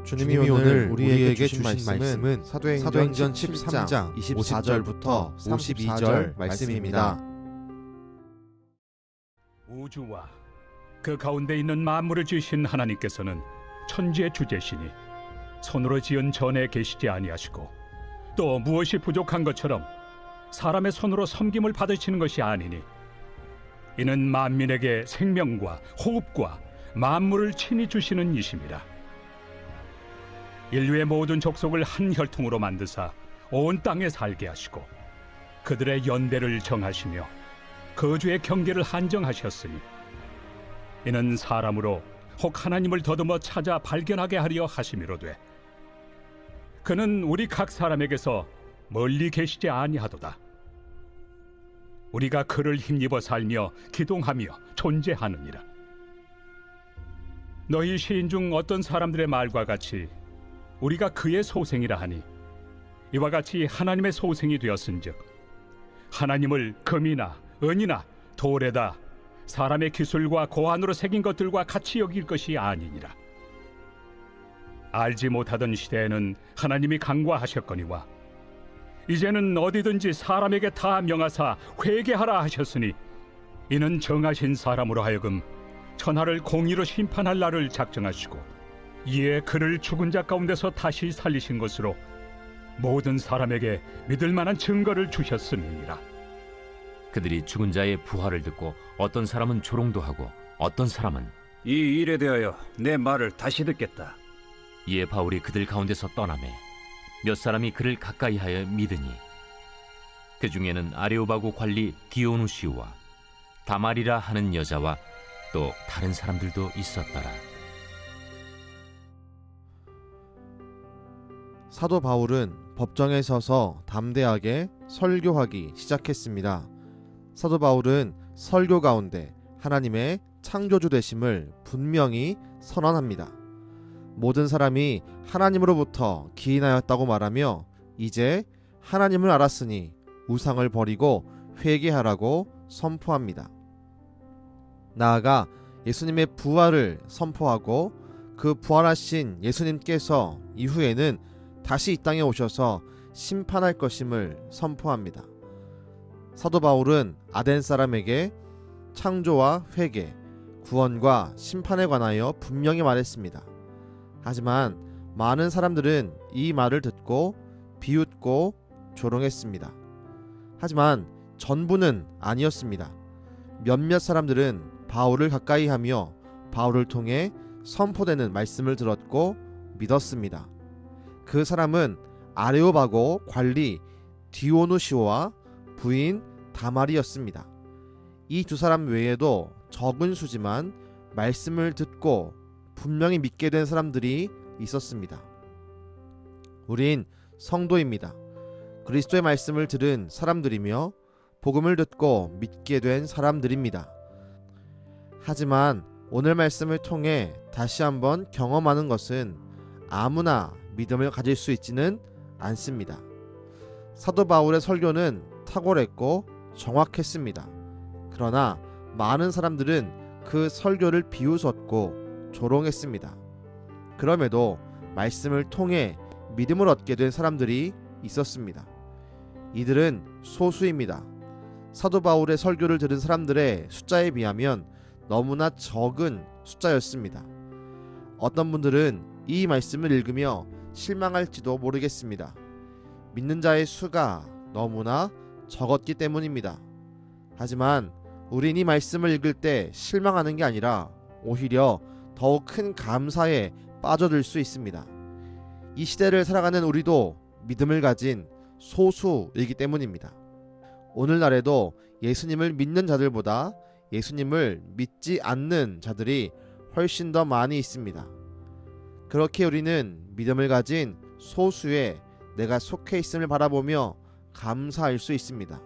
주님이 오늘 우리에게 주신 말씀은 사도행전 13장 24절부터 32절 말씀입니다. 우주와 그 가운데 있는 만물을 지으신 하나님께서는 천지의 주제시니 손으로 지은 전에 계시지 아니하시고 또 무엇이 부족한 것처럼 사람의 손으로 섬김을 받으시는 것이 아니니 이는 만민에게 생명과 호흡과 만물을 친히 주시는 이심이라. 인류의 모든 족속을 한 혈통으로 만드사 온 땅에 살게 하시고 그들의 연대를 정하시며 거주의 경계를 한정하셨으니 이는 사람으로 혹 하나님을 더듬어 찾아 발견하게 하려 하심이로되 그는 우리 각 사람에게서 멀리 계시지 아니하도다. 우리가 그를 힘입어 살며 기동하며 존재하느니라. 너희 시인 중 어떤 사람들의 말과 같이 우리가 그의 소생이라 하니 이와 같이 하나님의 소생이 되었은즉 하나님을 금이나 은이나 돌에다 사람의 기술과 고안으로 새긴 것들과 같이 여길 것이 아니니라. 알지 못하던 시대에는 하나님이 강구하셨거니와 이제는 어디든지 사람에게 다 명하사 회개하라 하셨으니 이는 정하신 사람으로 하여금 천하를 공의로 심판할 날을 작정하시고 이에 그를 죽은 자 가운데서 다시 살리신 것으로 모든 사람에게 믿을 만한 증거를 주셨음이니라. 그들이 죽은 자의 부활을 듣고 어떤 사람은 조롱도 하고 어떤 사람은 이 일에 대하여 내 말을 다시 듣겠다. 이에 바울이 그들 가운데서 떠나매 몇 사람이 그를 가까이하여 믿으니 그 중에는 아레오바고 관리 디오누시우와 다말이라 하는 여자와 또 다른 사람들도 있었더라. 사도 바울은 법정에 서서 담대하게 설교하기 시작했습니다. 사도 바울은 설교 가운데 하나님의 창조주 되심을 분명히 선언합니다. 모든 사람이 하나님으로부터 기인하였다고 말하며 이제 하나님을 알았으니 우상을 버리고 회개하라고 선포합니다. 나아가 예수님의 부활을 선포하고 그 부활하신 예수님께서 이후에는 다시 이 땅에 오셔서 심판할 것임을 선포합니다. 사도 바울은 아덴 사람에게 창조와 회개, 구원과 심판에 관하여 분명히 말했습니다. 하지만 많은 사람들은 이 말을 듣고 비웃고 조롱했습니다. 하지만 전부는 아니었습니다. 몇몇 사람들은 바울을 가까이 하며 바울을 통해 선포되는 말씀을 들었고 믿었습니다. 그 사람은 아레오바고 관리 디오누시오와 부인 다말이었습니다. 이 두 사람 외에도 적은 수지만 말씀을 듣고 분명히 믿게 된 사람들이 있었습니다. 우린 성도입니다. 그리스도의 말씀을 들은 사람들이며 복음을 듣고 믿게 된 사람들입니다. 하지만 오늘 말씀을 통해 다시 한번 경험하는 것은 아무나 믿음을 가질 수 있지는 않습니다. 사도 바울의 설교는 탁월했고 정확했습니다. 그러나 많은 사람들은 그 설교를 비웃었고 조롱했습니다. 그럼에도 말씀을 통해 믿음을 얻게 된 사람들이 있었습니다. 이들은 소수입니다. 사도 바울의 설교를 들은 사람들의 숫자에 비하면 너무나 적은 숫자였습니다. 어떤 분들은 이 말씀을 읽으며 실망할지도 모르겠습니다. 믿는 자의 수가 너무나 적었기 때문입니다. 하지만 우린 이 말씀을 읽을 때 실망하는 게 아니라 오히려 더욱 큰 감사에 빠져들 수 있습니다. 이 시대를 살아가는 우리도 믿음을 가진 소수이기 때문입니다. 오늘날에도 예수님을 믿는 자들보다 예수님을 믿지 않는 자들이 훨씬 더 많이 있습니다. 그렇게 우리는 믿음을 가진 소수에 내가 속해 있음을 바라보며 감사할 수 있습니다.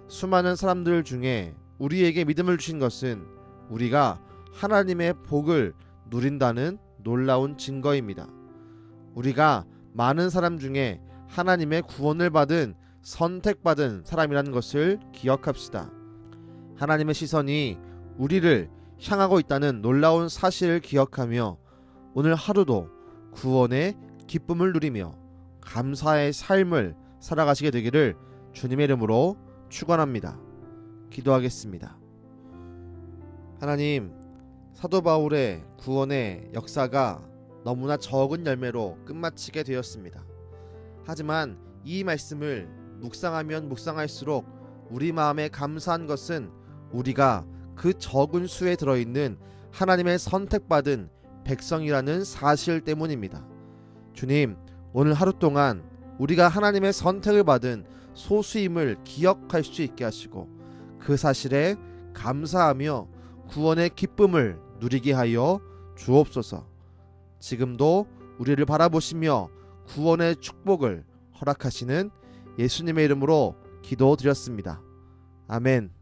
수많은 사람들 중에 우리에게 믿음을 주신 것은 우리가 하나님의 복을 누린다는 놀라운 증거입니다. 우리가 많은 사람 중에 하나님의 구원을 받은 선택받은 사람이라는 것을 기억합시다. 하나님의 시선이 우리를 향하고 있다는 놀라운 사실을 기억하며 오늘 하루도 구원의 기쁨을 누리며 감사의 삶을 살아가시게 되기를 주님의 이름으로 축원합니다. 기도하겠습니다. 하나님, 사도 바울의 구원의 역사가 너무나 적은 열매로 끝마치게 되었습니다. 하지만 이 말씀을 묵상하면 묵상할수록 우리 마음에 감사한 것은 우리가 그 적은 수에 들어있는 하나님의 선택받은 백성이라는 사실 때문입니다. 주님, 오늘 하루 동안 우리가 하나님의 선택을 받은 소수임을 기억할 수 있게 하시고 그 사실에 감사하며 구원의 기쁨을 누리게 하여 주옵소서. 지금도 우리를 바라보시며 구원의 축복을 허락하시는 예수님의 이름으로 기도드렸습니다. 아멘.